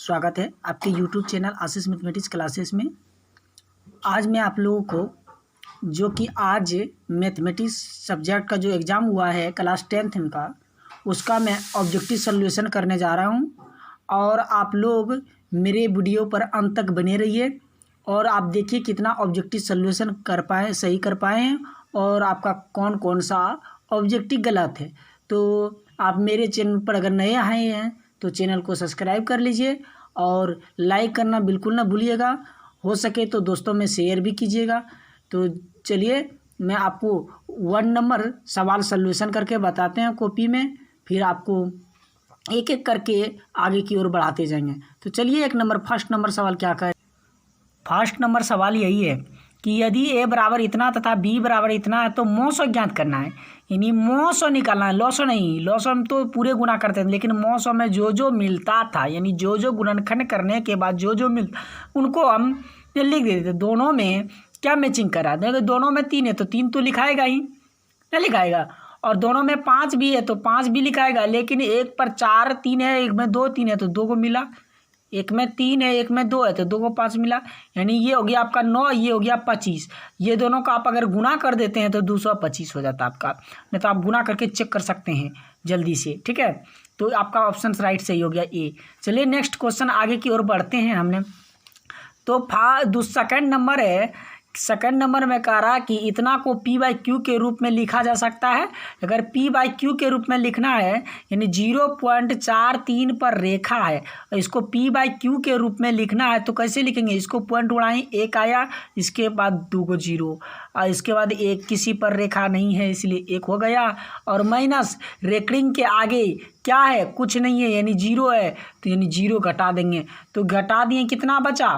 स्वागत है आपके YouTube चैनल आशीष मैथमेटिक्स क्लासेस में। आज मैं आप लोगों को जो कि आज मैथमेटिक्स सब्जेक्ट का जो एग्ज़ाम हुआ है क्लास 10th का, उसका मैं ऑब्जेक्टिव सॉल्यूशन करने जा रहा हूं। और आप लोग मेरे वीडियो पर अंत तक बने रहिए और आप देखिए कितना ऑब्जेक्टिव सॉल्यूशन कर पाए, सही कर पाए हैं और आपका कौन कौन सा ऑब्जेक्टिव गलत है। तो आप मेरे चैनल पर अगर नए आए हैं तो चैनल को सब्सक्राइब कर लीजिए और लाइक करना बिल्कुल ना भूलिएगा। हो सके तो दोस्तों में शेयर भी कीजिएगा। तो चलिए मैं आपको 1 नंबर सवाल सॉल्यूशन करके बताते हैं कॉपी में, फिर आपको एक एक करके आगे की ओर बढ़ाते जाएंगे। तो चलिए फर्स्ट नंबर सवाल क्या कहे। फर्स्ट नंबर सवाल यही है कि यदि ए बराबर इतना तथा बी बराबर इतना है तो मौसो ज्ञात करना है। यानी मौसो निकालना है, लॉसो नहीं। लॉसो में तो पूरे गुना करते थे, लेकिन मौसो में जो जो मिलता था, यानी जो जो गुणनखंड करने के बाद जो जो मिलता उनको हम ये लिख देते थे। दोनों में क्या मैचिंग करा देखो, दोनों में 3 है तो 3 तो लिखाएगा ही ना, लिखाएगा। और दोनों में 5 भी है तो 5 भी लिखाएगा, लेकिन एक पर 4 3 है, एक में 2 3 है तो 2 को मिला। एक में 3 है, एक में 2 है तो 2 को 5 मिला। यानी ये हो गया आपका 9, ये हो गया 25। ये दोनों का आप अगर गुना कर देते हैं तो 225 हो जाता आपका। नहीं तो आप गुना करके चेक कर सकते हैं जल्दी से, ठीक है। तो आपका ऑप्शन राइट सही हो गया ए। चलिए नेक्स्ट क्वेश्चन आगे की ओर बढ़ते हैं हमने। तो सेकंड नंबर है, सेकंड नंबर में कह रहा कि इतना को P/Q के रूप में लिखा जा सकता है। अगर P/Q के रूप में लिखना है यानी 0.43 पर रेखा है और इसको P/Q के रूप में लिखना है तो कैसे लिखेंगे। इसको पॉइंट उड़ाएं, 1 आया, इसके बाद 2 को 0 और इसके बाद 1, किसी पर रेखा नहीं है इसलिए 1 हो गया। और माइनस रेकरिंग के आगे क्या है, कुछ नहीं है यानी 0 है, तो यानी 0 घटा देंगे। तो घटा दिए, कितना बचा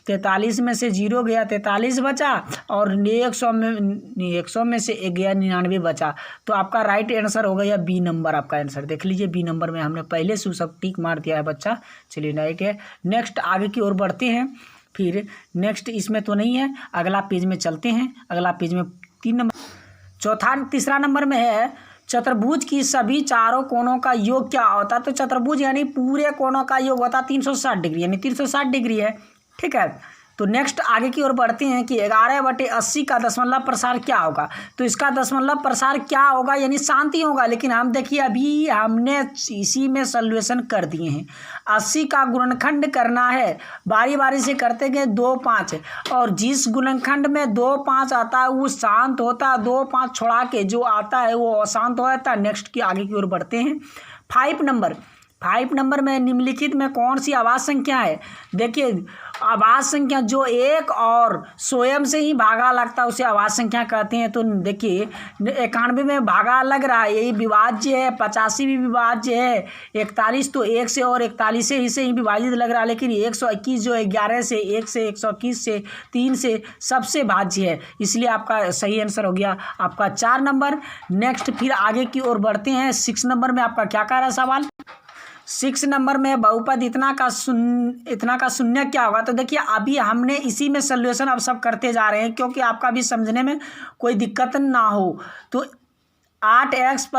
43 में से 0 गया 43 बचा और 100 में से 1 गया 99 बचा। तो आपका राइट आंसर हो गया बी नंबर। आपका आंसर देख लीजिए, बी नंबर में हमने पहले से सब टिक मार दिया है बच्चा। चलिए राइट है। नेक्स्ट आगे की ओर बढ़ते हैं। फिर नेक्स्ट इसमें तो नहीं है, अगला पेज में चलते हैं। अगला पेज में 3 नंबर तीसरा नंबर में है चतुर्भुज की सभी चारों कोणों का योग क्या होता है। तो चतुर्भुज यानी पूरे कोणों का योग होता है 360 डिग्री, यानी 360 डिग्री है, ठीक है। तो नेक्स्ट आगे की ओर बढ़ते हैं कि 11/80 का दशमलव प्रसार क्या होगा। तो इसका दशमलव प्रसार क्या होगा यानी शांति होगा। लेकिन हम देखिए अभी हमने इसी में सॉल्यूशन कर दिए हैं। 80 का गुणनखंड करना है, बारी बारी से करते गए 2 5 और जिस गुणनखंड में 2 5 आता है वो शांत होता है, 2 5 छोड़ा के जो आता है वो अशांत हो जाता है। नेक्स्ट की आगे की ओर बढ़ते हैं। 5 नंबर में निम्नलिखित में कौन सी आवाज संख्या है। देखिए आवाज संख्या जो एक और स्वयं से ही भागा लगता है उसे आवाज संख्या कहते हैं। तो देखिए 91 में भागा लग रहा है, यही विभाज्य है। 85 भी विभाज्य है। 41 तो 1 से और 41 से ही विभाजित लग रहा है। लेकिन 121 जो है 11 से, 1 से, 121 से, 3 से सबसे भाज्य है, इसलिए आपका सही आंसर हो गया आपका 4 नंबर। नेक्स्ट फिर आगे की ओर बढ़ते हैं। 6 नंबर में आपका क्या कह रहा है सवाल। 6 नंबर में बहुपद इतना का शून्य क्या होगा। तो देखिए अभी हमने इसी में सॉल्यूशन अब सब करते जा रहे हैं क्योंकि आपका भी समझने में कोई दिक्कत ना हो। तो 8x +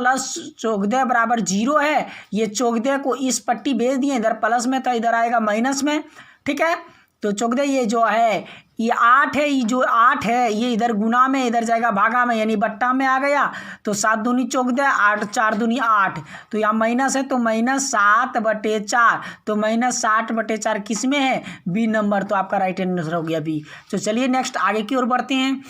14 बराबर 0 है। ये 14 को इस पट्टी भेज दिए, इधर प्लस में तो इधर आएगा माइनस में, ठीक है। तो 14 ये जो है ये 8 है, ये जो 8 है ये इधर गुना में, इधर जाएगा भागा में, यानी बट्टा में आ गया। तो 7 दूनी 14, 8 4 दूनी 8, तो यहाँ माइनस है तो -7/4। तो -60/4 किस में है, बी नंबर। तो आपका राइट आंसर हो गया बी। तो चलिए नेक्स्ट आगे की ओर बढ़ते हैं।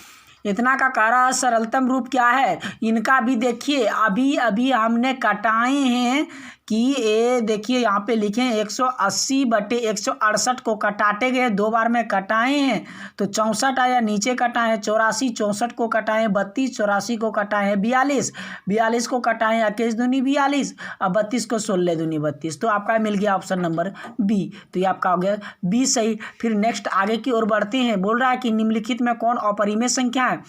इतना का कह सरलतम रूप क्या है। इनका भी देखिए अभी हमने कटाए हैं कि ये देखिए यहाँ पे लिखे 180/168 को कटाते गए, 2 बार में कटाए हैं तो 64 आया, नीचे कटाए हैं 84, 64 को कटाए हैं 32, 84 को कटाए हैं 42, 42 को कटाए हैं 21 दूनी 42 और 32 को 16 दूनी 32। तो आपका मिल गया ऑप्शन नंबर बी। तो ये आपका हो गया बी सही। फिर नेक्स्ट आगे की ओर बढ़ते हैं। बोल रहा है कि निम्नलिखित में कौन अपरिमेय संख्या है।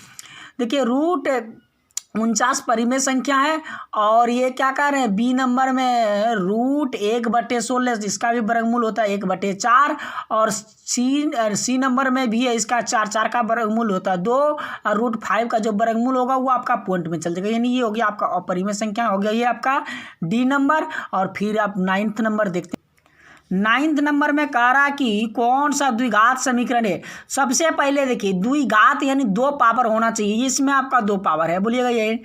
देखिए √49 परिमेय संख्या है और ये क्या कह रहे हैं बी नंबर में √1/16, जिसका भी वर्गमूल होता है 1/4। और सी नंबर में भी है, इसका 4 का वर्गमूल होता है 2 और √5 का जो वर्गमूल होगा वो आपका पॉइंट में चल जाएगा। यानी ये हो गया आपका अपरिमेय संख्या हो गया, ये आपका डी नंबर। और फिर आप 9th नंबर देखते हैं। 9th नंबर में कह रहा कि कौन सा द्विघात समीकरण है। सबसे पहले देखिए द्विघात यानी 2 पावर होना चाहिए, इसमें आपका 2 पावर है, बोलिएगा ये।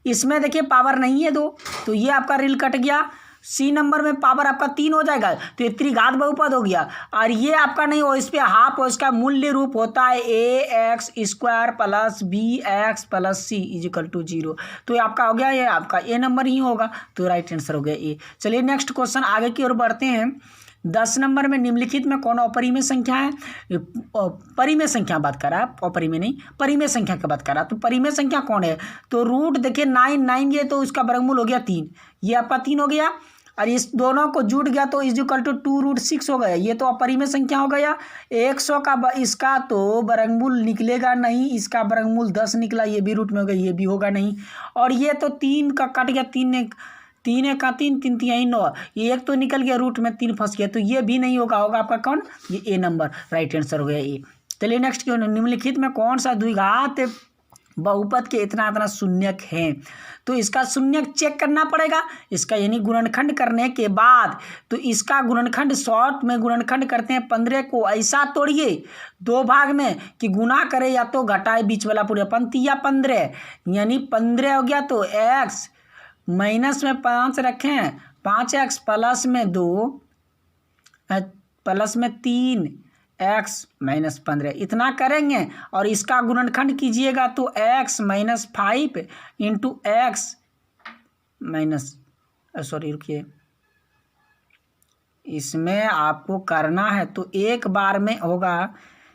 इसमें देखिए पावर नहीं है 2, तो ये आपका रील कट गया। सी नंबर में पावर आपका 3 हो जाएगा, तो ये त्रिघात बहुपद हो गया। और ये आपका नहीं हो, इस पर हाफ हो, इसका मूल्य रूप होता है ax² plus bx plus c is equal to 0। तो ये आपका हो गया, ये आपका ए नंबर ही होगा, तो राइट आंसर हो गया ए। चलिए नेक्स्ट क्वेश्चन आगे की ओर बढ़ते हैं। 10 नंबर में निम्नलिखित में कौन अपरिमेय संख्या है। परिमेय संख्या बात कर रहा है, अपरिमेय नहीं, परिमेय संख्या की बात कर रहा है। तो परिमेय संख्या कौन है, तो रूट देखिए 9 ये तो उसका वर्गमूल हो गया 3, ये आपका 3 हो गया, और इस दोनों को जुट गया तो इजिकल टू 2√6 हो गया। ये तो अपरिमेय संख्या हो गया। 100 का इसका तो वर्गमूल निकलेगा नहीं, इसका वर्गमूल 10 निकला, ये भी रूट में हो गया, ये भी होगा नहीं। और ये तो 3 का कट गया, 3 का 3 3 3 9, ये एक तो निकल गया रूट में, 3 फंस गया, तो ये भी नहीं होगा, होगा आपका कौन, ये ए नंबर, राइट आंसर हो गया ए। चलिए नेक्स्ट क्यों, निम्नलिखित में कौन सा द्विघात बहुपद के इतना शून्यक हैं। तो इसका शून्यक चेक करना पड़ेगा, इसका यानी गुणनखंड करने के बाद। तो इसका गुणनखंड शॉर्ट में गुणनखंड करते हैं, 15 को ऐसा तोड़िए 2 भाग में कि गुना करे या तो घटाए बीच वाला पूरे 15 यानी 15 हो गया। तो x माइनस में 5 रखें, 5x प्लस में 2 प्लस में 3x माइनस 15 इतना करेंगे। और इसका गुणनखंड कीजिएगा तो x minus 5 into x minus, sorry रुकिए, इसमें आपको करना है तो एक बार में होगा।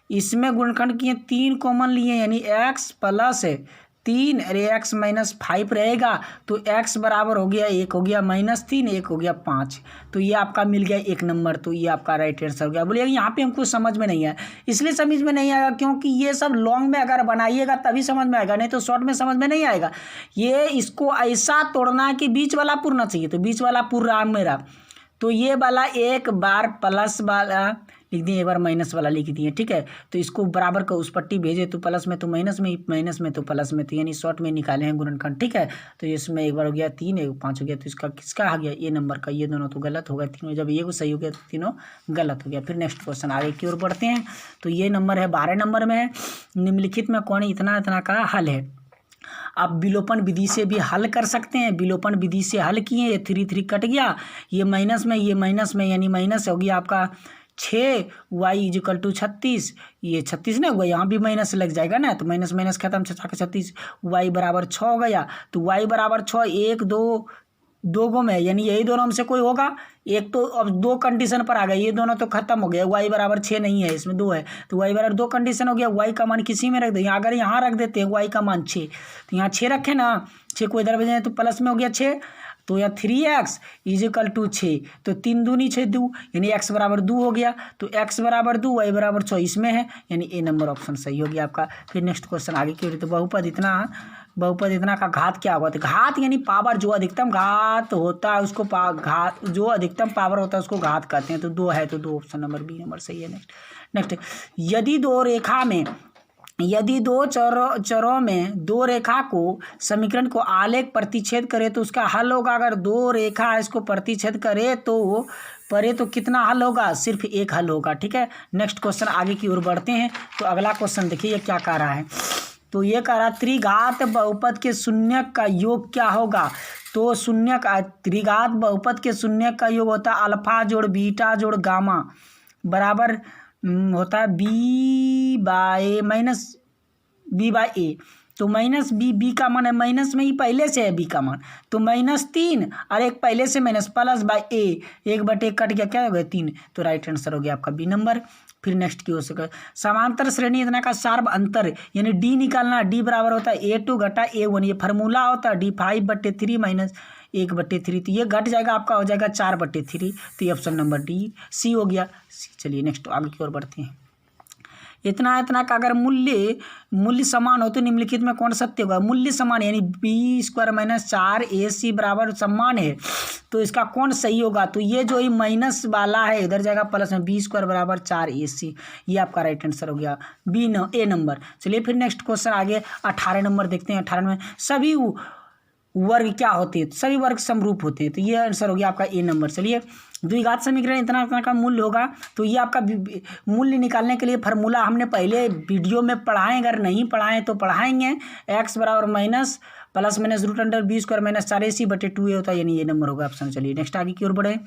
इसमें गुणनखंड किए 3 कॉमन लिए यानी x प्लस 3 अरे x माइनस 5 रहेगा, तो x बराबर हो गया 1 हो गया -3, 1 हो गया 5, तो ये आपका मिल गया 1 नंबर, तो ये आपका राइट आंसर हो गया। बोलिए यहाँ पे हमको समझ में नहीं आया, इसलिए समझ में नहीं आएगा क्योंकि ये सब लॉन्ग में अगर बनाइएगा तभी समझ में आएगा, नहीं तो शॉर्ट में समझ में नहीं आएगा। ये इसको ऐसा तोड़ना है कि बीच वाला पूरना चाहिए, तो बीच वाला पूर रहा मेरा, तो ये वाला एक बार प्लस वाला लिख दिए, एक बार माइनस वाला लिख दिए, ठीक है। तो इसको बराबर का उस पट्टी भेजे तो प्लस में तो माइनस में, माइनस में तो प्लस में, तो यानी शॉर्ट में निकाले हैं गुणनखंड, ठीक है। तो इसमें एक बार हो गया 3, एक 5 हो गया, तो इसका किसका आ गया, ए नंबर का। ये दोनों तो गलत हो गए तीनों, जब ये को सही हो गया तो तीनों गलत हो गया। फिर नेक्स्ट क्वेश्चन आगे की ओर बढ़ते हैं। तो ये नंबर है 12 नंबर में है, निम्नलिखित में कौन इतना का हल है। आप विलोपन विधि से भी हल कर सकते हैं, विलोपन विधि से हल किए, ये 3 3 कट गया, ये माइनस में, ये माइनस में, यानी माइनस हो गया आपका 6 y इजिकल टू 36, ये 36 ना हुआ, यहाँ भी माइनस लग जाएगा ना, तो माइनस माइनस खत्म, 36 y बराबर 6 हो गया। तो y बराबर 6, 1 2 गो में, यानी यही दोनों में से कोई होगा, एक तो अब 2 कंडीशन पर आ गया, ये दोनों तो खत्म हो गया, y बराबर 6 नहीं है, इसमें 2 है, तो y बराबर 2 कंडीशन हो गया। y का मान किसी में रख दे, अगर यहाँ रख देते हैं y का मान 6, तो यहाँ 6 रखे ना, 6 को इधर भेजें तो प्लस में हो गया 6, तो यह 3x इजिकल टू 6, तो 3 दूनी 6 2, यानी x बराबर 2 हो गया। तो x बराबर 2, y बराबर 6 इसमें है, यानी ए नंबर ऑप्शन सही हो गया आपका। फिर नेक्स्ट क्वेश्चन आगे की ओर, तो बहुपद इतना का घात क्या होगा। तो घात यानी पावर, जो अधिकतम घात होता है उसको घात, जो अधिकतम पावर होता है उसको घात कहते हैं। तो 2 है, तो 2 ऑप्शन नंबर बी नंबर सही है। नेक्स्ट यदि दो चरों में 2 रेखा को समीकरण को आलेख प्रतिच्छेद करे तो उसका हल होगा। अगर 2 रेखा इसको प्रतिच्छेद करे तो कितना हल होगा, सिर्फ एक हल होगा, ठीक है। नेक्स्ट क्वेश्चन आगे की ओर बढ़ते हैं। तो अगला क्वेश्चन देखिए ये क्या कह रहा है। तो ये कह रहा है त्रिघात बहुपद के शून्यक का योग क्या होगा। तो त्रिघात बहुपद के शून्यक का योग होता है अल्फा जोड़ बीटा जोड़ गामा बराबर होता है बी बाय ए। तो माइनस बी का मान है, माइनस में ही पहले से है बी का मान, तो -3 और एक पहले से minus plus by A, 1/1 cut गया, क्या हो गया 3, तो राइट आंसर हो गया आपका बी नंबर। फिर नेक्स्ट की हो सके समांतर श्रेणी इतना का सार्व अंतर यानी डी निकालना, डी बराबर होता है A2 घटा A1, ये फार्मूला होता है D5/3 माइनस 1/3, तो ये घट जाएगा आपका हो जाएगा 4/3, तो ये ऑप्शन नंबर डी सी हो गया। चलिए नेक्स्ट आगे की ओर बढ़ते हैं। इतना का अगर मूल्य समान हो तो निम्नलिखित में कौन सत्य होगा। मूल्य समान यानी b² - 4ac बराबर समान है, तो इसका कौन सही होगा। तो ये जो माइनस वाला है इधर जाएगा प्लस में, b² बराबर 4ac, ये आपका राइट आंसर हो गया ए नंबर। चलिए फिर नेक्स्ट क्वेश्चन आगे 18 नंबर देखते हैं। 18 में सभी वर्ग क्या होते हैं, सभी वर्ग समरूप होते हैं, तो ये आंसर हो गया आपका ए नंबर। चलिए द्विघात समीकरण इतना इतना का मूल्य होगा। तो ये आपका मूल्य निकालने के लिए फार्मूला हमने पहले वीडियो में पढ़ाएं, अगर नहीं पढ़ाएं तो पढ़ाएंगे। x बराबर minus plus minus root under B square minus 4ac/2a होता है, यानी ये नंबर होगा ऑप्शन। चलिए नेक्स्ट आगे की ओर बढ़े।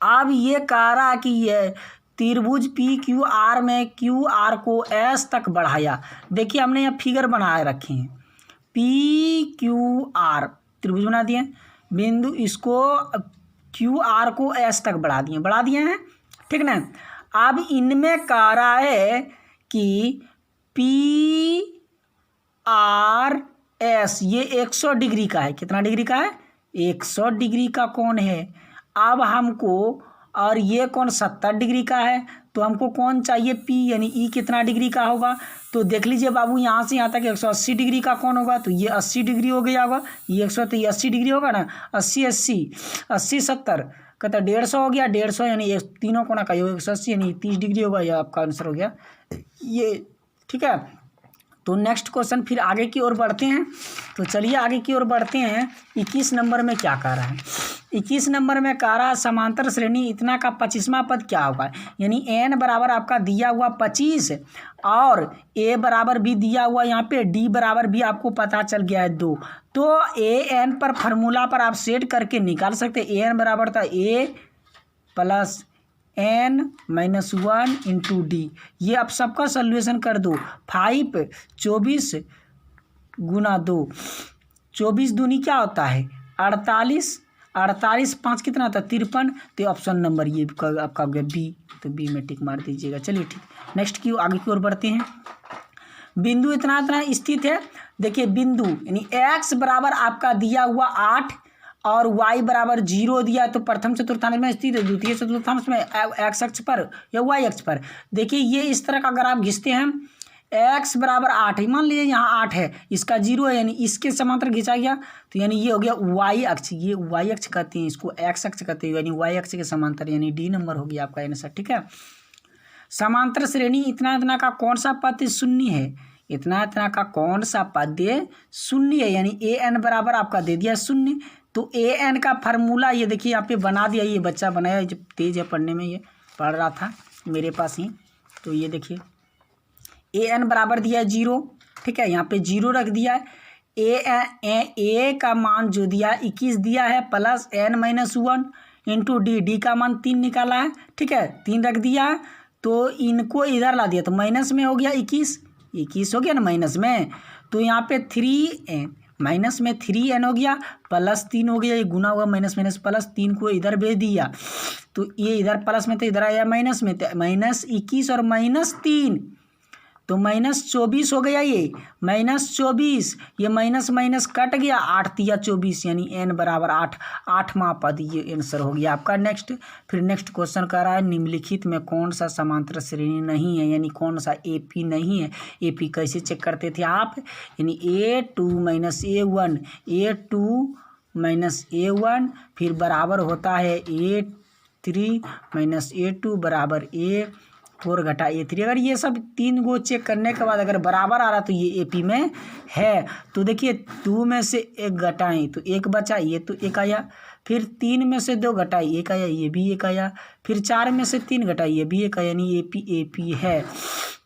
अब ये कह रहा कि ये त्रिभुज पी क्यू आर में क्यू आर को एस तक बढ़ाया। देखिए हमने यहाँ फिगर बनाए रखे हैं, पी क्यू आर त्रिभुज बना दिए, बिंदु इसको क्यू आर को एस तक बढ़ा दिए हैं, ठीक ना। अब इनमें कह रहा है कि पी आर एस ये 100 डिग्री का है। कितना डिग्री का है? 100 डिग्री का कोण है। अब हमको, और ये कोण 70 डिग्री का है, तो हमको कौन चाहिए? पी, यानी ई कितना डिग्री का होगा? तो देख लीजिए बाबू, यहाँ से यहाँ तक 180 डिग्री का कौन होगा, तो ये 80 डिग्री हो गया होगा। ये 100 तो ये 80 डिग्री होगा ना, 80 70 कहता 150 हो गया, 150 यानी तीनों कोना का 180 यानी 30 डिग्री होगा। यह आपका आंसर हो गया ये, ठीक है। तो नेक्स्ट क्वेश्चन फिर आगे की ओर बढ़ते हैं। तो चलिए आगे की ओर बढ़ते हैं। 21 नंबर में क्या कह रहा है? 21 नंबर में कह रहा है समांतर श्रेणी इतना का 25वां पद क्या होगा? यानी n बराबर आपका दिया हुआ 25 और a बराबर भी दिया हुआ, यहाँ पे d बराबर भी आपको पता चल गया है 2। तो an पर फार्मूला पर आप सेट करके निकाल सकते हैं। an बराबर था a plus n minus 1 into D. ये आप सबका सोल्यूशन कर दो। 5 24 गुना 2, 24 दूनी क्या होता है? 48, 48 5 कितना होता है? 53। तो ऑप्शन नंबर ये आपका हो गया बी। तो बी में टिक मार दीजिएगा। चलिए ठीक, नेक्स्ट की आगे की ओर बढ़ते हैं। बिंदु इतना इतना स्थित है। देखिए बिंदु यानी x बराबर आपका दिया हुआ 8 और y बराबर 0 दिया, तो प्रथम चतुर्थांश में स्थित है, द्वितीय चतुर्थांश में x अक्ष पर या y अक्ष पर। देखिए ये इस तरह का अगर आप घिसते हैं, x बराबर 8 है, मान लीजिए यहाँ 8 है, इसका 0 है, यानी इसके समांतर घिंचा गया, तो यानी ये हो गया y अक्ष। ये y अक्ष कहते हैं, इसको x अक्ष कहते हैं, यानी y अक्ष के समांतर, यानी डी नंबर हो गया आपका आंसर, ठीक है। समांतर श्रेणी इतना इतना का कौन सा पद शून्य है? इतना इतना का कौन सा पद शून्य है, यानी an बराबर आपका दे दिया 0। तो an का फार्मूला ये देखिए यहाँ पे बना दिया, ये बच्चा बनाया, जब तेज है पढ़ने में, ये पढ़ रहा था मेरे पास ही। तो ये देखिए an बराबर दिया है 0, ठीक है, यहाँ पे 0 रख दिया है। a का मान जो दिया 21 दिया है, plus n minus 1 into D का मान 3 निकाला है, ठीक है, 3 रख दिया है। तो इनको इधर ला दिया, तो माइनस में हो गया 21 हो गया ना माइनस में। तो यहाँ पे 3n माइनस में 3n हो गया, प्लस 3 हो गया, ये गुना हुआ माइनस माइनस प्लस, 3 को इधर भेज दिया, तो ये इधर प्लस में, तो इधर आया माइनस में, तो माइनस 21 और माइनस 3, तो माइनस 24 हो गया। ये माइनस 24, ये माइनस माइनस कट गया, 8 तिया 24, यानी n बराबर 8, 8वां पद ये आंसर हो गया आपका। नेक्स्ट फिर नेक्स्ट क्वेश्चन कर रहा है निम्नलिखित में कौन सा समांतर श्रेणी नहीं है, यानी कौन सा AP नहीं है। AP कैसे चेक करते थे आप? यानी A2 minus A1, A2 minus A1 फिर बराबर होता है A3 माइनस A2 बराबर A4 घटा A3। अगर ये सब 3 गो चेक करने के बाद अगर बराबर आ रहा तो ये AP में है। तो देखिए 2 में से 1 घटाएं तो 1 बचा, ये तो 1 आया, फिर 3 में से 2 घटाई 1 आया, ये भी 1 आया, फिर 4 में से 3 घटाई ये भी 1 आया, यानी AP है।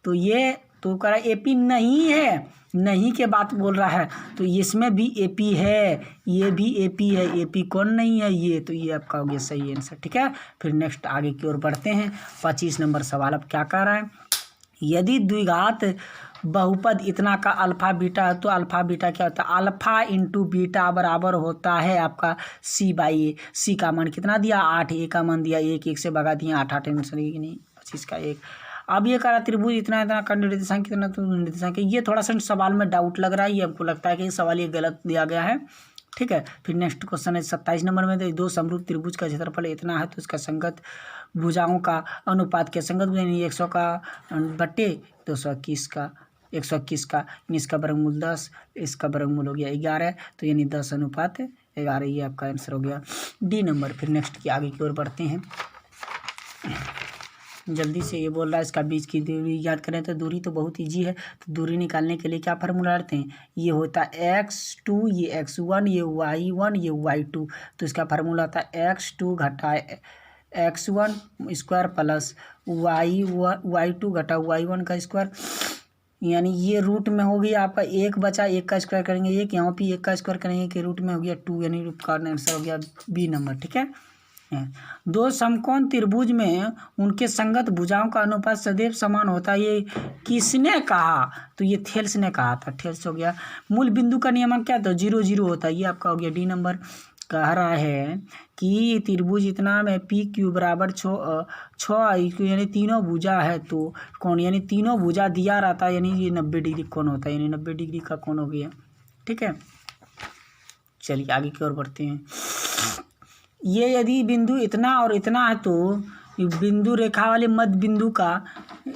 तो ये तो कह रहा AP नहीं है, नहीं के बात बोल रहा है, तो इसमें भी AP है, ये भी AP है, AP कौन नहीं है? ये, तो ये आपका हो गया सही आंसर, ठीक है। फिर नेक्स्ट आगे की ओर बढ़ते हैं। 25 नंबर सवाल अब क्या कह रहा है? यदि द्विघात बहुपद इतना का अल्फा बीटा है, तो अल्फा बीटा क्या होता है? अल्फा इंटू बीटा बराबर होता है आपका C/A। C का मान कितना दिया? 8, A का मान दिया 1, 1 से भगा दिया 8, 8 आंसर नहीं 25 का 1। अब ये कह रहा त्रिभुज इतना इतना का निर्देशांक कितना, तो निर्देशांक ये थोड़ा सा सवाल में डाउट लग रहा है, ये हमको लगता है कि सवाल ये गलत दिया गया है, ठीक है। फिर नेक्स्ट क्वेश्चन है 27 नंबर में, तो 2 समरूप त्रिभुज का क्षेत्रफल इतना है, तो इसका संगत भुजाओं का अनुपात क्या? संगत भुजा 100 का बट्टे 221 का 121 का, इसका वर्गमूल 10, इसका वर्गमूल हो गया 11, तो यानी 10:11, ये आपका आंसर हो गया डी नंबर। फिर नेक्स्ट की आगे की ओर बढ़ते हैं। जल्दी से ये बोल रहा है इसका बीच की दूरी याद करें तो दूरी तो बहुत ईजी है। तो दूरी निकालने के लिए क्या फार्मूला रखते हैं, ये होता है x2, ये x1, ये y1, ये y2। तो इसका फार्मूला होता है x2 घटा x1 स्क्वायर प्लस y2 घटा y1 का स्क्वायर, यानी ये रूट में हो गया आपका एक बचा, एक का स्क्वायर करेंगे एक, यहाँ पे एक का स्क्वायर करेंगे कि रूट में हो गया 2, यानी रूट का आंसर हो गया बी नंबर। ठीक है, दो समकोण त्रिभुज में उनके संगत भुजाओं का अनुपात सदैव समान होता है, ये किसने कहा, तो ये थेल्स ने कहा था। थेल्स हो गया। मूल बिंदु का नियमन क्या था, 0 0 होता है, ये आपका हो गया डी नंबर। कह रहा है कि त्रिभुज इतना में पी क्यू बराबर 6 यानी तीनों भुजा है तो कौन, यानी तीनों भुजा दिया रहता है, यानी ये 90 डिग्री कौन होता है, यानी 90 डिग्री का कौन हो गया। ठीक है, चलिए आगे की ओर बढ़ते हैं। ये यदि बिंदु इतना और इतना है तो बिंदु रेखा वाले मध्य बिंदु का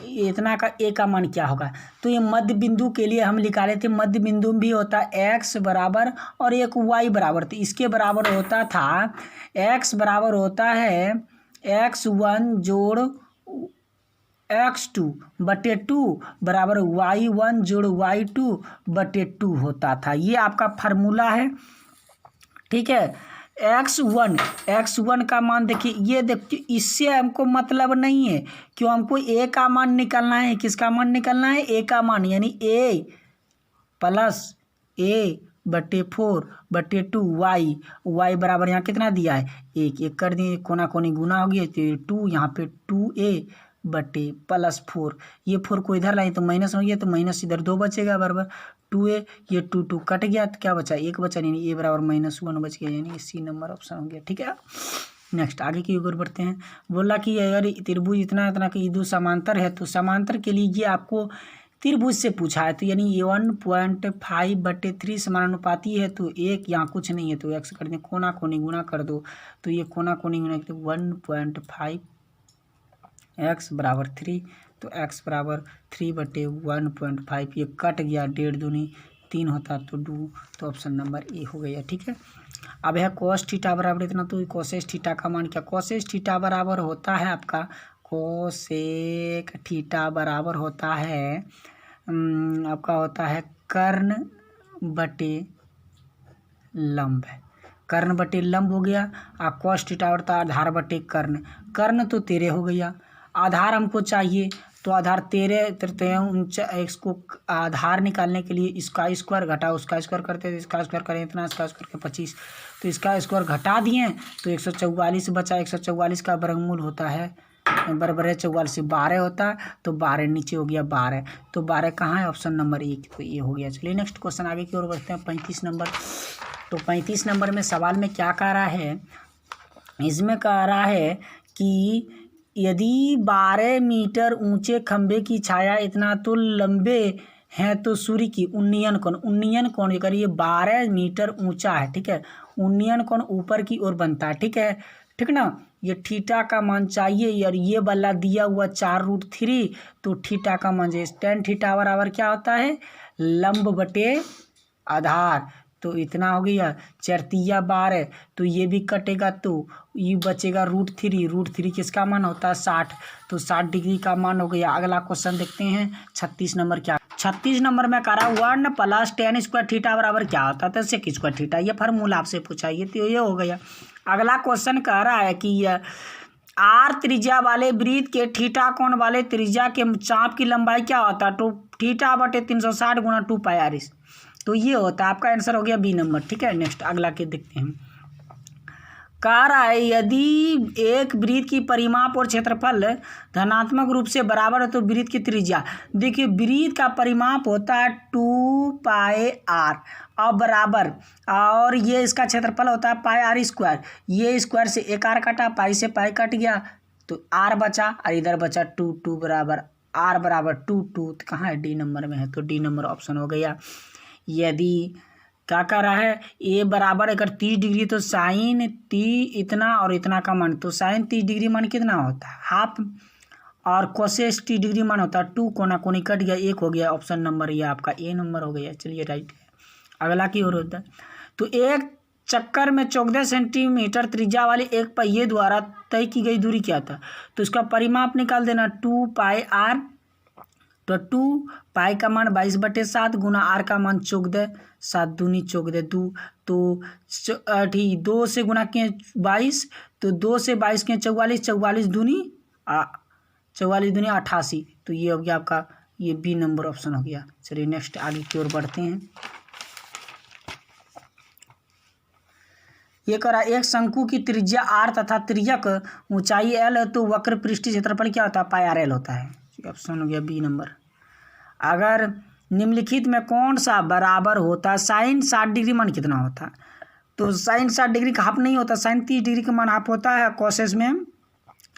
इतना का ए का मान क्या होगा। तो ये मध्य बिंदु के लिए हम निकाले थे, मध्य बिंदु भी होता है x बराबर और एक y बराबर, तो इसके बराबर होता था x बराबर होता है x1 जोड़ x2 बटे 2 बराबर y1 जोड़ y2 बटे 2 होता था। ये आपका फार्मूला है। ठीक है, x1 का मान देखिए, ये देखिए इससे हमको मतलब नहीं है, क्यों, हमको a का मान निकालना है। किसका मान निकालना है, a का मान, यानी a प्लस a बटे 4 बटे 2 y बराबर यहाँ कितना दिया है, एक कर दिए, कोना कोनी गुना हो गया तो 2, यहाँ पे 2a बटे प्लस 4, ये 4 को इधर लाए तो माइनस हो गया, तो माइनस इधर 2 बचेगा बराबर 2a, ये 2 कट गया तो क्या बचा, एक बचा, यानी a बराबर -1 बच गया, यानी सी नंबर ऑप्शन हो गया। ठीक है, नेक्स्ट आगे की ओर बढ़ते हैं। बोला कि अगर त्रिभुज इतना इतना कि दो समांतर है तो समांतर के लिए ये आपको त्रिभुज से पूछा है, तो यानी ये 1.5/3 समानुपाती है, तो एक यहाँ कुछ नहीं है तो एक्स कर दें, कोना कोनी गुना कर दो, तो ये कोना कोनी गुना तो 1.5 x बराबर 3, तो x बराबर 3/1.5, ये कट गया, 1.5 दूनी 3 होता तो 2, तो ऑप्शन नंबर ए हो गया। ठीक है, अब है cos थीटा बराबर इतना, तो कोसेक थीटा का मान क्या, कोसेक थीटा बराबर होता है आपका, कोसेक थीटा बराबर होता है आपका होता है कर्ण बटे लंब, कर्ण बटे लंब हो गया। और cos थीटा होता है आधार बटे कर्ण, कर्ण तो 13 हो गया, आधार हमको चाहिए तो आधार 13 इसको आधार निकालने के लिए इसका स्क्वायर घटा उसका स्क्वायर करते हैं, इसका स्क्वायर करें इतना, इसका स्क्वायर के 25, तो इसका स्क्वायर घटा दिए तो 144 बचा, 144 का वर्गमूल होता है बराबर है 44 से 12 होता है, तो 12 नीचे हो गया 12, तो 12 कहाँ है, ऑप्शन नंबर 1, तो ये हो गया। चलिए नेक्स्ट क्वेश्चन आगे की ओर बढ़ते हैं। 35 नंबर, तो 35 नंबर में सवाल में क्या कह रहा है, इसमें कह रहा है कि यदि 12 मीटर ऊंचे खंभे की छाया इतना तो लंबे हैं तो सूर्य की उन्नयन कोण अगर ये 12 मीटर ऊंचा है, ठीक है, उन्नयन कोण ऊपर की ओर बनता है। ठीक है, ठीक ना, ये थीटा का मान चाहिए, और ये वाला दिया हुआ 4√3, तो थीटा का मान चाहिए, tan थीटा बराबर क्या होता है, लंब बटे आधार, तो इतना हो गया 4×3 12, तो ये भी कटेगा तो ये बचेगा √3 किसका मान होता है 60, तो 60 डिग्री का मान हो गया। अगला क्वेश्चन देखते हैं 36 नंबर क्या, 36 नंबर में कह रहा 1 + tan स्क्वायर थीटा बराबर क्या होता है, तो sec स्क्वायर थीटा, ये फार्मूला आपसे पूछा, तो ये हो गया। अगला क्वेश्चन कह रहा है कि आर त्रिज्या वाले वृत्त के थीटा कोण वाले त्रिज्या के चाप की लंबाई क्या होता है, तो थीटा बटे 360 गुणा 2πr, तो ये होता है आपका आंसर हो गया बी नंबर। ठीक है, नेक्स्ट अगला के देखते हैं। कह रहा है यदि एक वृत्त की परिमाप और क्षेत्रफल धनात्मक रूप से बराबर है तो वृत्त की त्रिज्या, देखिए वृत्त का परिमाप होता है 2πr और बराबर, और ये इसका क्षेत्रफल होता है πr², ये स्क्वायर से एक r कटा, पाई से पाई कट गया तो r बचा, और इधर बचा 2 बराबर r बराबर 2 तो कहाँ है, डी नंबर में है, तो डी नंबर ऑप्शन हो गया। यदि क्या कर रहा है, ए बराबर अगर 30 डिग्री तो साइन 30 इतना और इतना का मान, तो साइन 30 डिग्री मान कितना होता है हाफ, और कोसेक 30 डिग्री मान होता है 2, कोना कोनी कट गया 1 हो गया, ऑप्शन नंबर ये आपका ए नंबर हो गया। चलिए राइट है, अगला की ओर होता है। तो एक चक्कर में 14 सेंटीमीटर त्रिज्या वाली एक पहिए द्वारा तय की गई दूरी क्या था। तो इसका परिमाप निकाल देना 2πr। तो 2π का मान 22/7 गुना r का मान 14, 7 दूनी 14 2। तो 2 से गुना किए 22, तो 2 से 22 किए 44, 44 दूनी 88। तो ये हो गया आपका, ये बी नंबर ऑप्शन हो गया। चलिए नेक्स्ट आगे की ओर बढ़ते हैं। ये करा, एक शंकु की त्रिज्या r तथा त्रिज्यक ऊंचाई l है, तो वक्र पृष्ठीय क्षेत्रफल क्या होता है, πr l होता है। ऑप्शन हो गया बी नंबर। अगर निम्नलिखित में कौन सा बराबर होता है, साइन 60 डिग्री मान कितना होता है। तो साइन 60 डिग्री का हाफ नहीं होता, साइन 30 डिग्री का मान हाफ होता है, कोसेस में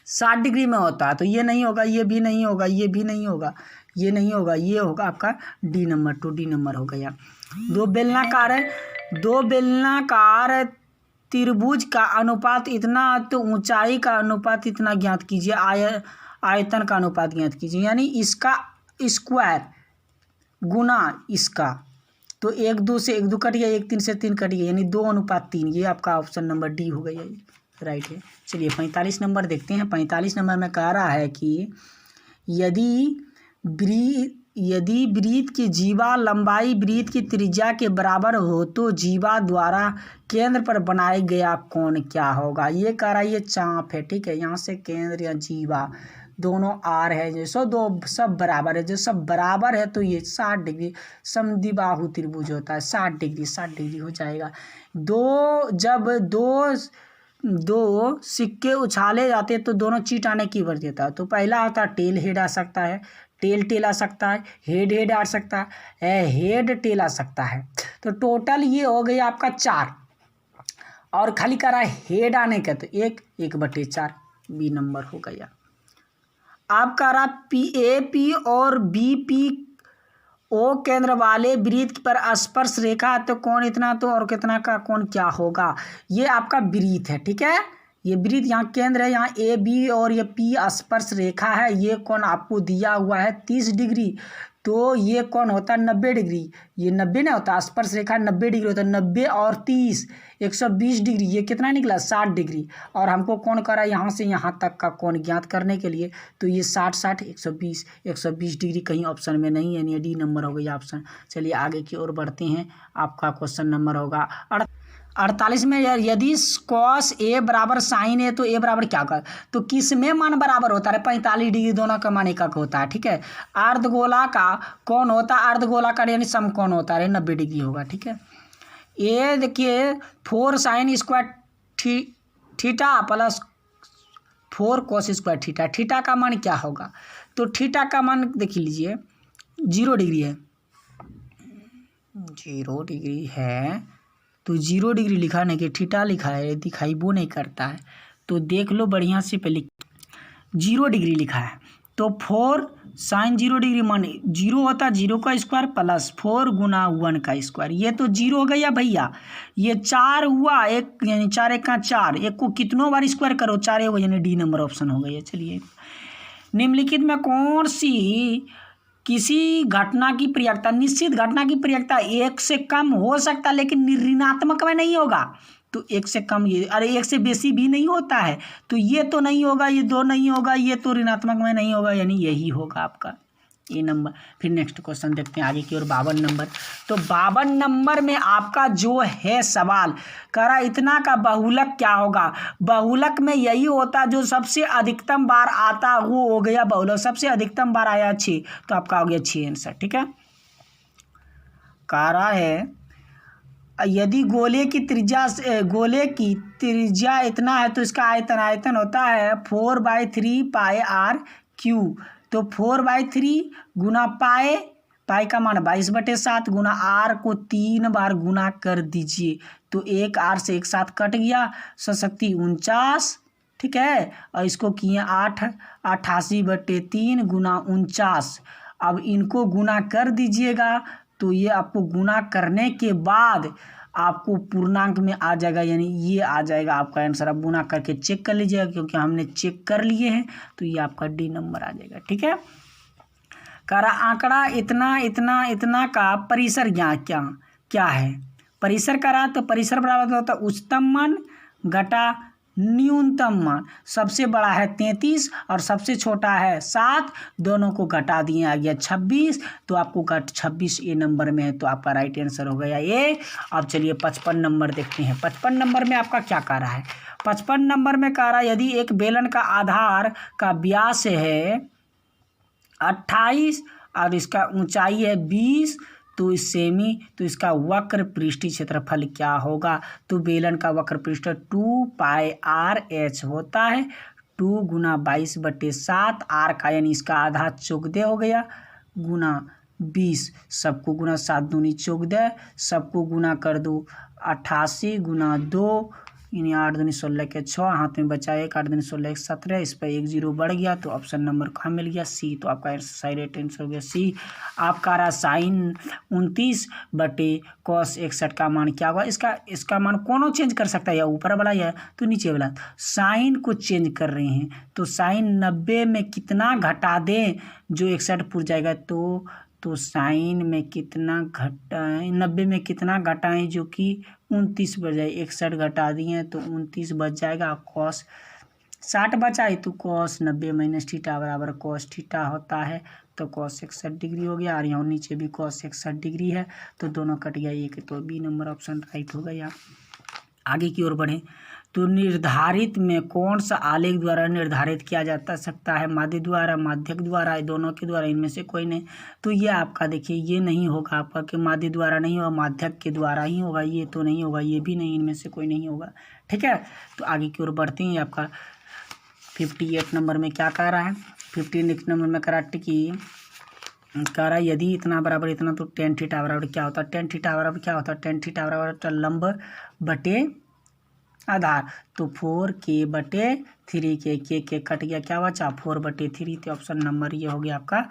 60 डिग्री में होता है। तो ये नहीं होगा, ये भी नहीं होगा, ये भी नहीं होगा, ये नहीं होगा, ये होगा आपका डी नंबर। 2D नंबर हो गया। दो बेलनाकार त्रिभुज का अनुपात इतना, तो ऊंचाई का अनुपात इतना ज्ञात कीजिए, आयतन का अनुपात ज्ञात कीजिए, यानी इसका स्क्वायर गुना इसका। तो 1 2 से 1 2 कट गया, 1 3 से 3 कट गया, यानी 2:3। ये आपका ऑप्शन नंबर डी हो गया, राइट है। चलिए 45 नंबर देखते हैं। 45 नंबर में कह रहा है कि यदि वृत्त की जीवा लंबाई वृत्त की त्रिज्या के बराबर हो, तो जीवा द्वारा केंद्र पर बनाया गया कोण क्या होगा। ये कह रहा है, ये चाप है, ठीक है। यहाँ से केंद्र या जीवा दोनों आर है, जो दो सब बराबर है, जो सब बराबर है, तो ये 60 डिग्री समद्विबाहु त्रिभुज होता है। 60 डिग्री हो जाएगा। जब दो सिक्के उछाले जाते तो दोनों चीट आने की वजह था। तो पहला होता है टेल हेड आ सकता है, टेल आ सकता है, हेड आ सकता है, हेड टेल आ सकता है। तो टोटल ये हो गई आपका 4, और खाली करा हेड आने का, तो 1/4 बी नंबर हो गया। आप कह रहा पी और BPO केंद्र वाले वृत्त पर स्पर्श रेखा, तो कौन इतना, तो और कितना का कौन क्या होगा। ये आपका वृत्त है, ठीक है। ये वृत्त यहाँ केंद्र है, यहाँ AB और ये P स्पर्श रेखा है। ये कौन आपको दिया हुआ है 30 डिग्री, तो ये कौन होता है 90 डिग्री। ये 90 ना होता, स्पर्श रेखा 90 डिग्री होता है। 90 और 30 120 डिग्री। ये कितना निकला 60 डिग्री। और हमको कौन करा यहाँ से यहाँ तक का कोण ज्ञात करने के लिए, तो ये 60 120 डिग्री कहीं ऑप्शन में नहीं है, यानी डी नंबर हो गया ऑप्शन। चलिए आगे की ओर बढ़ते हैं। आपका क्वेश्चन नंबर होगा 48 में। यदि cos A बराबर sin A, तो A बराबर क्या कर, तो किस में मान बराबर होता है 45 डिग्री, दोनों का मान एकक होता है, ठीक है। अर्धगोला का कौन होता है, अर्धगोला का यानी समकोण होता है, 90 डिग्री होगा, ठीक है। ये देखिए 4 sin square theta plus 4 cos square theta, theta का मान क्या होगा। तो थीटा का मान देख लीजिए 0 डिग्री है, 0 डिग्री है, तो 0 डिग्री लिखा नहीं कि थीटा लिखा है, दिखाई वो नहीं करता है। तो देख लो बढ़िया से, पहले 0 डिग्री लिखा है, तो 4 sin 0 डिग्री मान 0 होता है, 0 का स्क्वायर प्लस 4 गुना 1 का स्क्वायर। ये तो 0 हो गया भैया। ये 4 हुआ, एक यानी 4 1 का 4, एक को कितनों बार स्क्वायर करो 4 होगा, यानी डी नंबर ऑप्शन हो गया। चलिए निम्नलिखित में कौन सी किसी घटना की प्रयेकता, निश्चित घटना की प्रयेकता 1 से कम हो सकता है, लेकिन ऋणात्मक में नहीं होगा। तो 1 से कम, ये 1 से बेसी भी नहीं होता है, तो ये तो नहीं होगा, ये 2 नहीं होगा, ये तो ऋणात्मक में नहीं होगा, यानी यही होगा आपका ए नंबर। फिर नेक्स्ट क्वेश्चन देखते हैं आगे की ओर। 52 नंबर। तो 52 नंबर में आपका जो है सवाल करा, इतना का बहुलक क्या होगा। बहुलक में यही होता जो सबसे अधिकतम बार आता, वो हो गया बहुलक। सबसे अधिकतम बार आया 6, तो आपका हो गया 6 आंसर, ठीक है। कह रहा है यदि गोले की त्रिज्या इतना है, तो इसका आयतन होता है 4/3πr3। तो 4/3 गुना पाई का मान 22/7 गुना r को 3 बार गुना कर दीजिए, तो एक r से एक साथ कट गया, 49, ठीक है। और इसको किए 88/3 गुना 49। अब इनको गुना कर दीजिएगा, तो ये आपको गुना करने के बाद आपको पूर्णांक में आ जाएगा, यानी ये आ जाएगा आपका आंसर। आप गुना करके चेक कर लीजिएगा, क्योंकि हमने चेक कर लिए हैं, तो ये आपका डी नंबर आ जाएगा, ठीक है। करा आंकड़ा इतना का परिसर क्या है। परिसर करा तो परिसर बराबर होता है उच्चतम मान घटा न्यूनतम मान। सबसे बड़ा है 33 और सबसे छोटा है 7, दोनों को घटा दिए आ गया 26, तो आपको 26 ए नंबर में है, तो आपका राइट आंसर हो गया ए। अब चलिए 55 नंबर देखते हैं। 55 नंबर में आपका क्या कह रहा है? 55 नंबर में कह रहा है यदि एक बेलन का आधार का व्यास है 28 और इसका ऊंचाई है 20, तो इसका वक्र पृष्ठीय क्षेत्रफल क्या होगा? तो बेलन का वक्र पृष्ठ 2πr/h होता है। 2 गुना 22/7, आर का यानी इसका आधा चौगुदे हो गया गुना 20, सबको गुना 7 दूनी चौगुदे, सबको गुना कर दो 88 गुना 2 यानी 8 दूनी 16 के 6, हाथ में बचा 1, 8 दूनी 16 के 17, इस पर 1 0 बढ़ गया, तो ऑप्शन नंबर कहाँ मिल गया? सी। तो आपका सही राइट आंसर हो गया सी। आपका रहा साइन 29/cos 61 का मान क्या होगा? इसका मान कौन चेंज कर सकता है? या ऊपर वाला या तो नीचे वाला? साइन को चेंज कर रहे हैं, तो साइन 90 में कितना घटा दें जो 61 पुर जाएगा? तो साइन में कितना घटाएं, 90 में कितना घटाएं जो कि 29 बच जाए। 61 घटा दिए तो 29 बच जाएगा। कॉस 60 बचाए तो कॉस 90 माइनस थीटा बराबर कॉस थीटा होता है, तो कॉस 61 डिग्री हो गया। और यहाँ नीचे भी कॉस 61 डिग्री है, तो दोनों कट गया एक, तो बी नंबर ऑप्शन राइट हो गया। आगे की ओर बढ़ें तो निर्धारित में कौन सा आलेख द्वारा निर्धारित किया जाता सकता है? माध्य द्वारा, माध्यक द्वारा, दोनों के द्वारा, इनमें से कोई नहीं। तो ये आपका देखिए ये नहीं होगा आपका कि माध्य द्वारा नहीं होगा, माध्यक के द्वारा ही होगा, ये तो नहीं होगा, ये भी नहीं, इनमें से कोई नहीं होगा। ठीक है, तो आगे की ओर बढ़ते हैं। आपका 58 नंबर में क्या कह रहा है? 58 नंबर में करा टिकी कह रहा है यदि इतना बराबर इतना, तो tan थीटा बराबर क्या होता है? tan थीटा बराबर क्या होता है? tan थीटा बराबर लंब बटे आधार, तो 4k/3 के कट गया, क्या बचा? 4/3, तो ऑप्शन नंबर ये हो गया आपका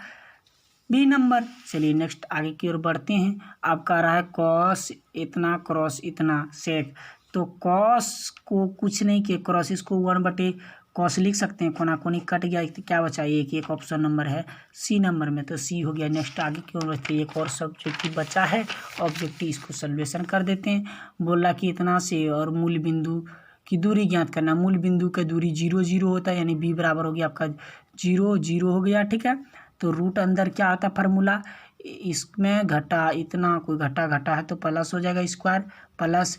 बी नंबर। चलिए नेक्स्ट आगे की ओर बढ़ते हैं। आपका रहा है कॉस इतना क्रॉस इतना सेक, तो कॉस को कुछ नहीं किए, क्रॉस इसको 1/cos लिख सकते हैं, कोना कोनी कट गया, क्या बचा? एक ऑप्शन नंबर है सी नंबर में, तो सी हो गया। नेक्स्ट आगे की ओर बढ़ते हैं। एक और सब्जेक्टिव बचा है ऑब्जेक्टिव, इसको सॉल्यूशन कर देते हैं। बोला कि इतना से और मूल बिंदु की दूरी ज्ञात करना। मूल बिंदु की दूरी 0 0 होता है, यानी बी बराबर हो गया आपका 0 0 हो गया। ठीक है, तो रूट अंदर क्या आता है फार्मूला? इसमें घटा इतना, कोई घटा है तो प्लस हो जाएगा स्क्वायर, प्लस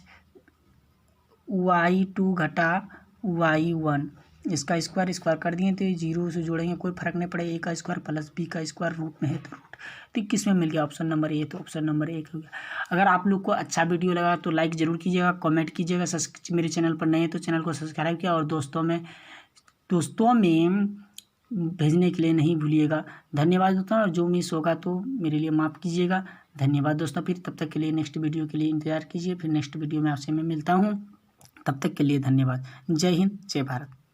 y2 घटा y1, इसका स्क्वायर कर दिए, तो 0 से जोड़ेंगे कोई फर्क नहीं पड़ेगा। a का स्क्वायर प्लस b का स्क्वायर रूट में है, तो रूट तो किस में मिल गया? ऑप्शन नंबर ए, तो ऑप्शन नंबर 1 हो गया। अगर आप लोग को अच्छा वीडियो लगा तो लाइक ज़रूर कीजिएगा, कमेंट कीजिएगा, मेरे चैनल पर नए हैं तो चैनल को सब्सक्राइब किया, और दोस्तों में भेजने के लिए नहीं भूलिएगा। धन्यवाद दोस्तों, और जो मिस होगा तो मेरे लिए माफ़ कीजिएगा। धन्यवाद दोस्तों, फिर तब तक के लिए नेक्स्ट वीडियो के लिए इंतज़ार कीजिए, फिर नेक्स्ट वीडियो में आपसे मैं मिलता हूँ। तब तक के लिए धन्यवाद। जय हिंद, जय भारत।